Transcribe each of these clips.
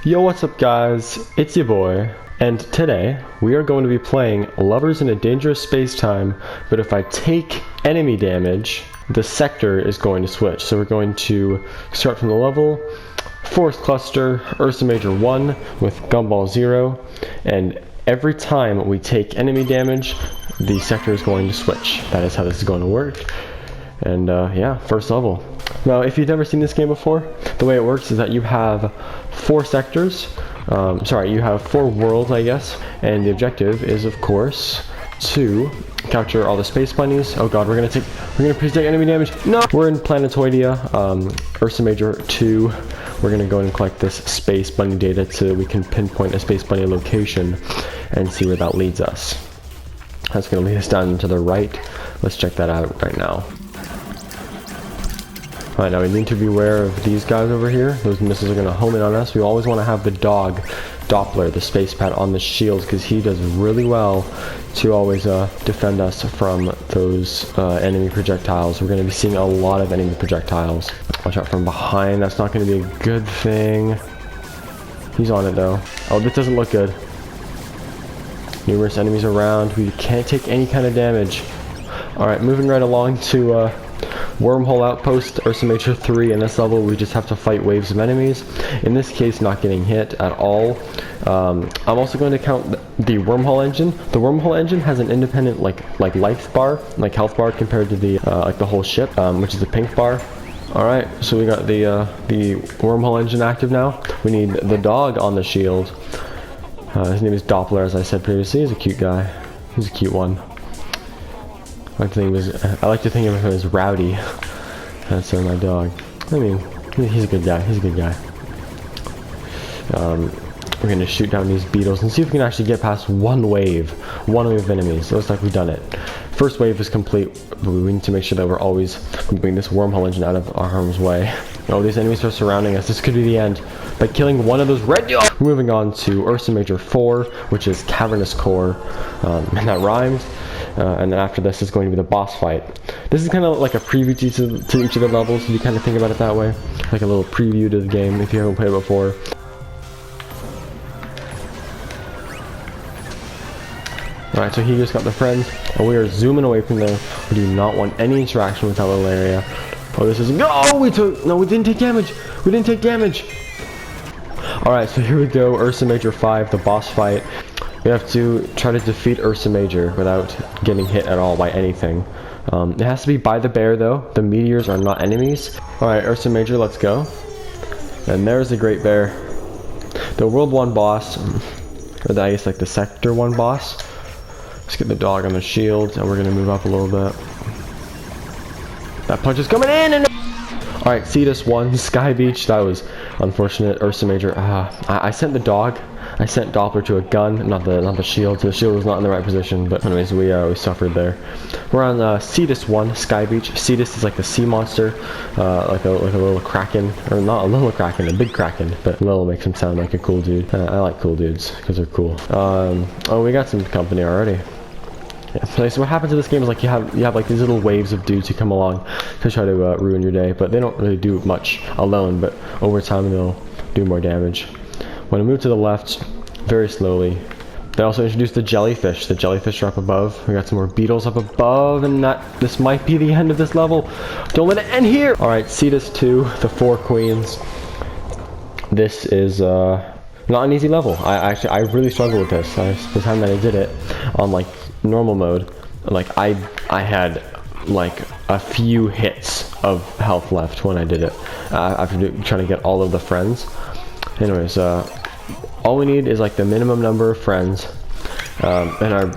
Yo, what's up guys? It's your boy, and today we are going to be playing Lovers in a Dangerous Spacetime, but if I take enemy damage, the sector is going to switch. So we're going to start from the level, Forest Cluster, Ursa Major 1 with Gumball 0, and every time we take enemy damage, the sector is going to switch. That is how this is going to work. And yeah, first level. Now, if you've never seen this game before, the way it works is that you have 4 sectors. You have 4 worlds, I guess. And the objective is, of course, to capture all the space bunnies. Oh god, we're gonna take enemy damage. No! We're in Planetoidia, Ursa Major 2. We're gonna go and collect this space bunny data so we can pinpoint a space bunny location and see where that leads us. That's gonna lead us down to the right. Let's check that out right now. Alright, now we need to be aware of these guys over here. Those missiles are going to home in on us. We always want to have the dog, Doppler, the space pet, on the shields because he does really well to always defend us from those enemy projectiles. We're going to be seeing a lot of enemy projectiles. Watch out from behind. That's not going to be a good thing. He's on it though. Oh, this doesn't look good. Numerous enemies around. We can't take any kind of damage. Alright, moving right along to Wormhole Outpost, Ursa Major 3. In this level, we just have to fight waves of enemies. In this case, not getting hit at all. I'm also going to count the Wormhole Engine. The Wormhole Engine has an independent like life bar, like health bar compared to the the whole ship, which is the pink bar. All right, so we got the Wormhole Engine active now. We need the dog on the shield. His name is Doppler, as I said previously. He's a cute guy. He's a cute one. I like to think of him as Rowdy. That's my dog. I mean, he's a good guy. He's a good guy. We're gonna shoot down these beetles and see if we can actually get past one wave of enemies. It looks like we've done it. First wave is complete, but we need to make sure that we're always moving this Wormhole Engine out of our harm's way. Oh, these enemies are surrounding us. This could be the end. By killing one of those red... Moving on to Ursa Major 4, which is Cavernous Core, and that rhymes. And then after this is going to be the boss fight. This is kind of like a preview to each of the levels, if you kind of think about it that way. Like a little preview to the game if you haven't played it before. Alright, so he just got the friends, and we are zooming away from there. We do not want any interaction with that little area. Oh, this is... No, we didn't take damage! We didn't take damage! Alright, so here we go, Ursa Major 5, the boss fight. We have to try to defeat Ursa Major without getting hit at all by anything. It has to be by the bear though. The meteors are not enemies. Alright, Ursa Major, let's go. And there's the Great Bear. The World 1 boss, or I guess like the Sector 1 boss. Let's get the dog on the shield, and we're going to move up a little bit. That punch is coming in! And alright, Cetus 1, Sky Beach. That was unfortunate. Ursa Major. I sent the dog. I sent Doppler to a gun, not the shield. The shield was not in the right position, but anyways, we suffered there. We're on Cetus 1, Sky Beach. Cetus is like the sea monster, like a little kraken, or not a little kraken, a big kraken, but little makes him sound like a cool dude. I like cool dudes because they're cool. Oh, we got some company already. Yeah, so what happens in this game is like you have like these little waves of dudes who come along to try to ruin your day, but they don't really do much alone. But over time, they'll do more damage. When I move to the left, very slowly, they also introduced the jellyfish. The jellyfish are up above. We got some more beetles up above, and this might be the end of this level. Don't let it end here! Alright, Cetus 2, the 4 queens. This is not an easy level. I really struggled with this. The time that I did it on like normal mode, like I had like a few hits of health left when I did it after trying to get all of the friends. Anyways, all we need is like the minimum number of friends, and our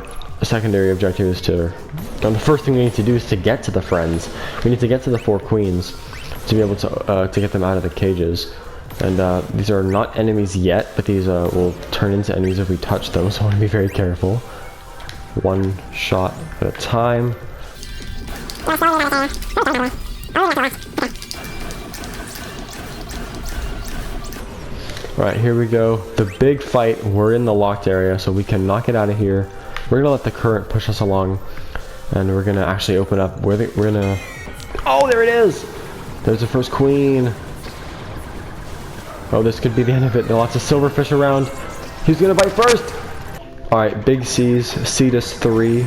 secondary objective is to, the first thing we need to do is to get to the friends. We need to get to the 4 queens to be able to get them out of the cages. And these are not enemies yet, but these will turn into enemies if we touch them, so I want to be very careful. One shot at a time. Alright, here we go. The big fight. We're in the locked area, so we cannot get out of here. We're gonna let the current push us along, and we're gonna actually open up. We're gonna... Oh, there it is! There's the first queen. Oh, this could be the end of it. There are lots of silverfish around. He's gonna bite first! Alright, big C's, Cetus 3.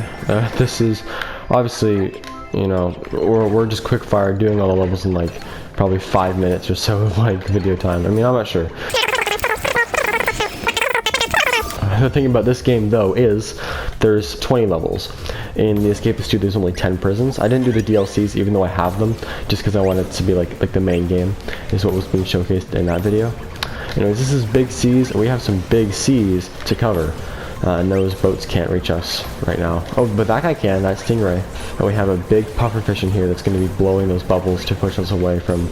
This is obviously, you know, we're just quick fire doing all the levels in like probably 5 minutes or so of like video time. I mean, I'm not sure. The thing about this game though is there's 20 levels. In the Escapist 2 there's only 10 prisons. I didn't do the DLCs even though I have them, just because I wanted it to be like the main game is what was being showcased in that video. Anyways, this is big C's and we have some big C's to cover. And those boats can't reach us right now. Oh, but that guy can, that Stingray. And we have a big pufferfish in here that's going to be blowing those bubbles to push us away from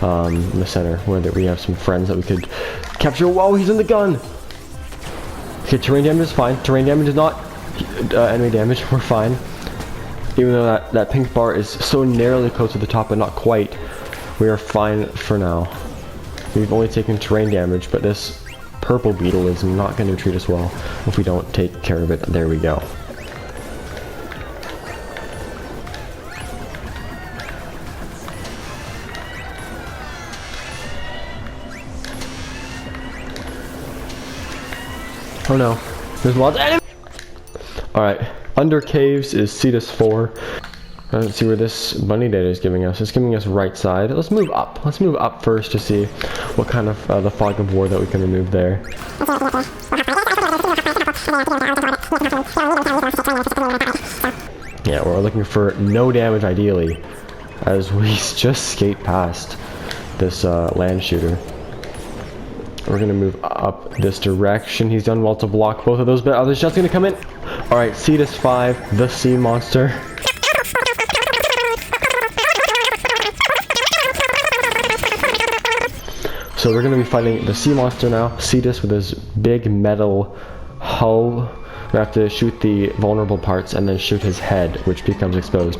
the center, where we have some friends that we could capture. Whoa, he's in the gun! Okay, terrain damage is fine. Terrain damage is not enemy damage. We're fine. Even though that pink bar is so narrowly close to the top, but not quite, we are fine for now. We've only taken terrain damage, but this purple beetle is not going to treat us well if we don't take care of it. There we go. Oh no, there's lots of enemies! Alright, under caves is Cetus 4. Let's see where this bunny data is giving us. It's giving us right side. Let's move up. Let's move up first to see what kind of the fog of war that we can remove there. Yeah, we're looking for no damage ideally, as we just skate past this land shooter. We're gonna move up this direction. He's done well to block both of those, but other shots gonna come in. Alright, Cetus 5, the sea monster. So we're going to be fighting the sea monster now, Cetus, with his big metal hull. We have to shoot the vulnerable parts and then shoot his head, which becomes exposed.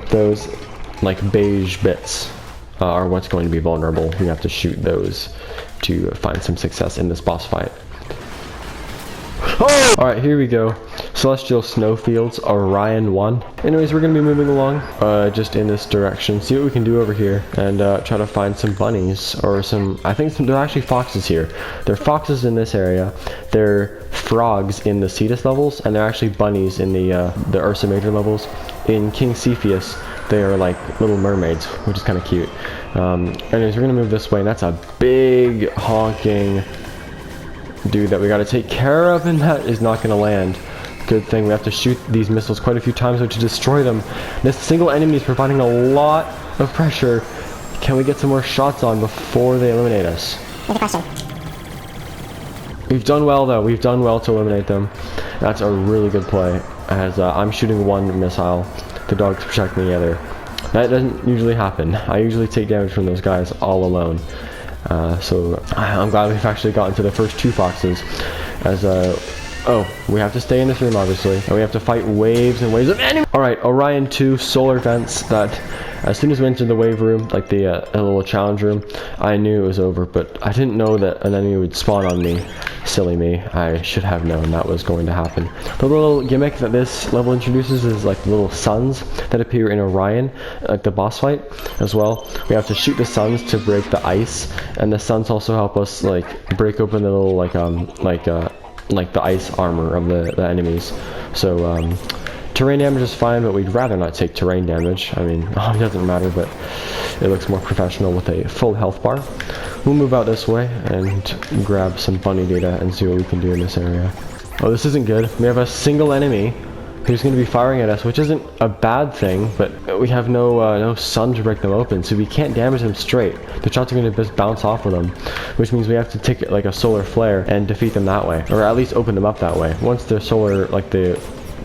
Those, like, beige bits are what's going to be vulnerable. We have to shoot those to find some success in this boss fight. Oh! Alright, here we go. Celestial Snowfields, Orion 1. Anyways, we're going to be moving along just in this direction. See what we can do over here and try to find some bunnies or some, I think there are actually foxes here. There are foxes in this area. There are frogs in the Cetus levels, and there are actually bunnies in the Ursa Major levels. In King Cepheus, they are like little mermaids, which is kind of cute. Anyways, we're going to move this way, and that's a big honking dude that we got to take care of, and that is not going to land. Good thing we have to shoot these missiles quite a few times to destroy them. This single enemy is providing a lot of pressure. Can we get some more shots on before they eliminate us? Good question. We've done well though. We've done well to eliminate them. That's a really good play. As I'm shooting one missile, the dog's protecting the other. That doesn't usually happen. I usually take damage from those guys all alone. So I'm glad we've actually gotten to the first two foxes. As oh, we have to stay in this room obviously, and we have to fight waves and waves of enemies. Alright, Orion 2 solar vents. That as soon as we entered the wave room, like the little challenge room, I knew it was over, but I didn't know that an enemy would spawn on me. Silly me. I should have known that was going to happen. The little gimmick that this level introduces is like little suns that appear in Orion, like the boss fight as well. We have to shoot the suns to break the ice, and the suns also help us like break open the little like the ice armor of the enemies. So terrain damage is fine, but we'd rather not take terrain damage. I mean, it doesn't matter, but it looks more professional with a full health bar. We'll move out this way and grab some bunny data and see what we can do in this area. Oh, this isn't good. We have a single enemy who's going to be firing at us, which isn't a bad thing, but we have no sun to break them open, so we can't damage them straight. The shots are going to just bounce off of them, which means we have to take like a solar flare and defeat them that way, or at least open them up that way. Once their solar, like the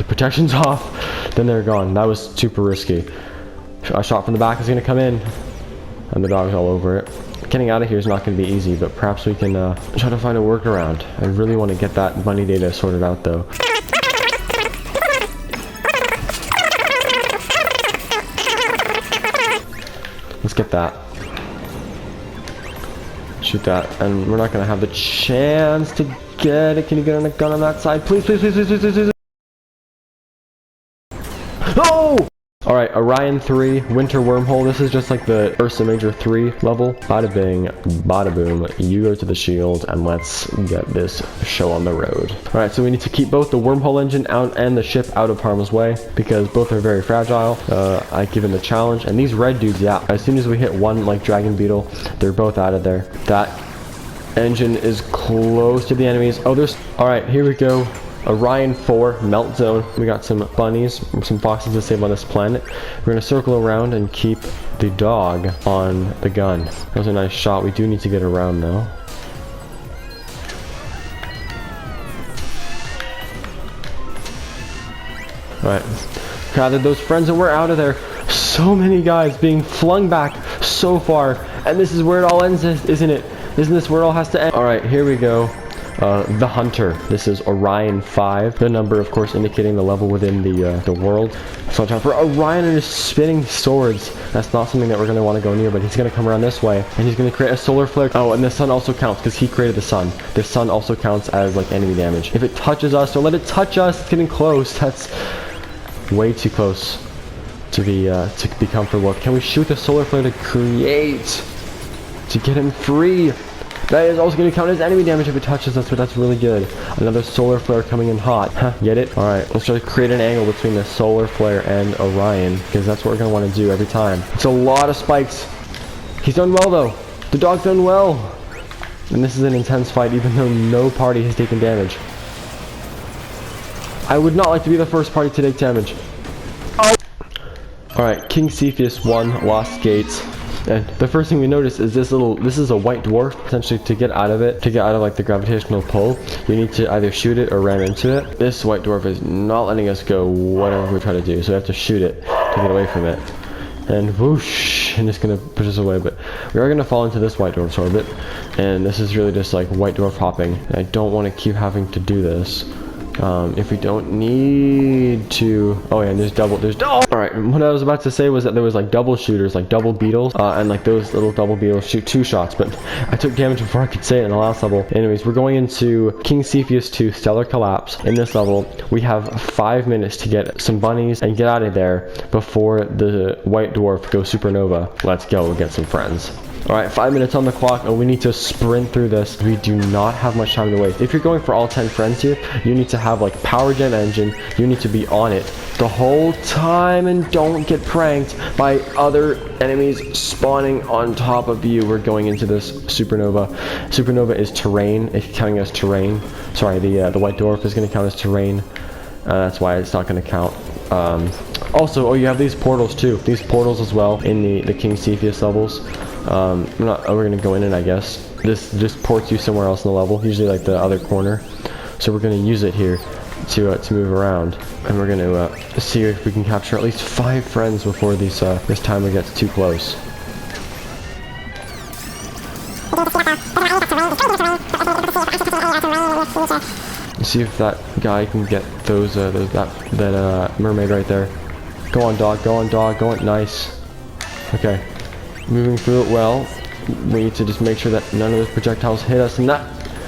protection's off, then they're gone. That was super risky. A shot from the back is going to come in, and the dog's all over it. Getting out of here is not going to be easy, but perhaps we can try to find a workaround. I really want to get that bunny data sorted out though. Let's get that. Shoot that, and we're not going to have the chance to get it. Can you get a gun on that side? Please, please, please, please, please, please, please. Oh! Alright, Alright, Orion 3, Winter Wormhole. This is just like the Ursa Major 3 level. Bada bing, bada boom. You go to the shield and let's get this show on the road. Alright, so we need to keep both the wormhole engine out and the ship out of harm's way because both are very fragile. I give him the challenge. And these red dudes, yeah, as soon as we hit one like dragon beetle, they're both out of there. That engine is close to the enemies. Oh, there's... Alright, here we go. Orion 4 Melt Zone. We got some bunnies, some foxes to save on this planet. We're gonna circle around and keep the dog on the gun. That was a nice shot. We do need to get around though. Alright, gathered those friends and we're out of there. So many guys being flung back so far, and this is where it all ends, isn't it? Isn't this where it all has to end? Alright, here we go. The Hunter. This is Orion 5. The number, of course, indicating the level within the world. So time for Orion and his spinning swords. That's not something that we're going to want to go near, but he's going to come around this way, and he's going to create a solar flare. Oh, and the sun also counts, because he created the sun. The sun also counts as, like, enemy damage. If it touches us, don't let it touch us. It's getting close. That's way too close to be comfortable. Can we shoot the solar flare to create, to get him free? That is also going to count as enemy damage if it touches us, but that's really good. Another solar flare coming in hot. Huh, get it? Alright, let's try to create an angle between the solar flare and Orion, because that's what we're going to want to do every time. It's a lot of spikes. He's done well, though. The dog's done well. And this is an intense fight, even though no party has taken damage. I would not like to be the first party to take damage. Oh! Alright, King Cepheus 1, Lost Gates. And the first thing we notice is this is a white dwarf. Essentially, to get out of like the gravitational pull, you need to either shoot it or ram into it. This white dwarf is not letting us go whatever we try to do, so we have to shoot it to get away from it. And whoosh, and it's gonna push us away, but we are gonna fall into this white dwarf's orbit, and this is really just like white dwarf hopping. And I don't want to keep having to do this. If we don't need to... Oh yeah, and there's Alright, what I was about to say was that there was like double shooters, like double beetles, and like those little double beetles shoot 2 shots, but I took damage before I could say it in the last level. Anyways, we're going into King Cepheus 2 Stellar Collapse. In this level, we have 5 minutes to get some bunnies and get out of there before the white dwarf goes supernova. Let's go and get some friends. Alright, 5 minutes on the clock, and we need to sprint through this. We do not have much time to waste. If you're going for all 10 friends here, you need to have like power gem engine. You need to be on it the whole time and don't get pranked by other enemies spawning on top of you. We're going into this supernova. Supernova is terrain. It's counting as terrain. Sorry, the white dwarf is going to count as terrain. That's why it's not going to count. Also, oh, you have these portals too. These portals as well in the King Cepheus levels. We're gonna go in it, I guess. This just ports you somewhere else in the level, usually like the other corner. So we're gonna use it here to move around, and we're gonna see if we can capture at least 5 friends before this timer gets too close. See if that guy can get that mermaid right there. Go on, dog. Go on, dog. Go on. Nice. Okay. Moving through it well. We need to just make sure that none of those projectiles hit us, and that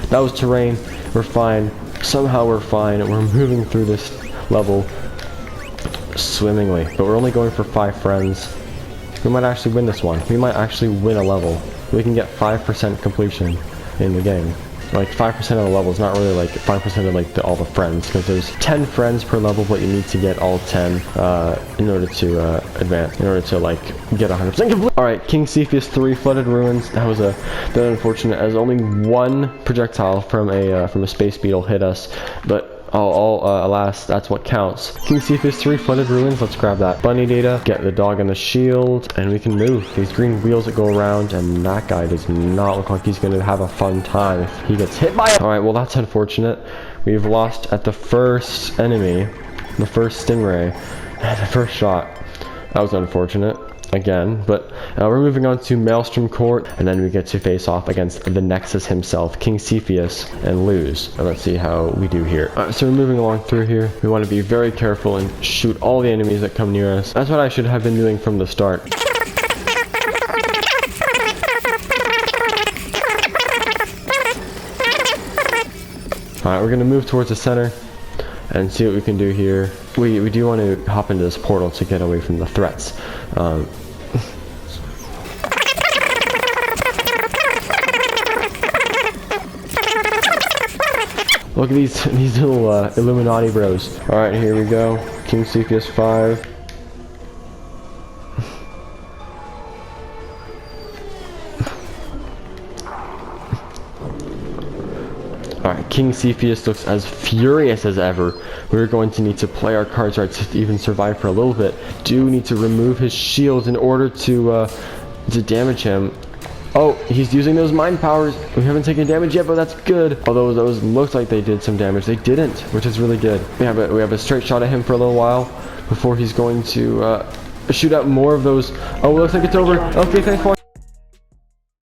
was terrain. We're fine. Somehow we're fine. We're moving through this level swimmingly, but we're only going for 5 friends. We might actually win this one. We might actually win a level. We can get 5% completion in the game. Like 5% of the level is not really like 5% of like all the friends, because there's 10 friends per level, but you need to get all 10 in order to advance, in order to like get 100% complete. Alright, King Cepheus 3 Flooded Ruins. That was bit unfortunate, as only 1 projectile from a space beetle hit us, but alas, that's what counts. King Cepheus 3 Flooded Ruins. Let's grab that bunny data, get the dog on the shield, and we can move. These green wheels that go around, and that guy does not look like he's going to have a fun time if he gets hit by it. Alright, well that's unfortunate. We've lost at the first enemy, the first stingray, and the first shot. That was unfortunate. Again, but we're moving on to Maelstrom Court, and then we get to face off against the Nexus himself, King Cepheus, and lose. And let's see how we do here. So we're moving along through here. We want to be very careful and shoot all the enemies that come near us. That's what I should have been doing from the start. Alright, we're going to move towards the center. and see what we can do here. We do want to hop into this portal to get away from the threats. Look at these little Illuminati bros. All right, here we go. King Cepheus 5. Alright, King Cepheus looks as furious as ever. We're going to need to play our cards right to even survive for a little bit. Do need to remove his shields in order to damage him. Oh, he's using those mind powers. We haven't taken damage yet, but that's good. Although those looked like they did some damage. They didn't, which is really good. We have a straight shot at him for a little while before he's going to shoot out more of those. Oh, looks like it's over. Okay, thanks for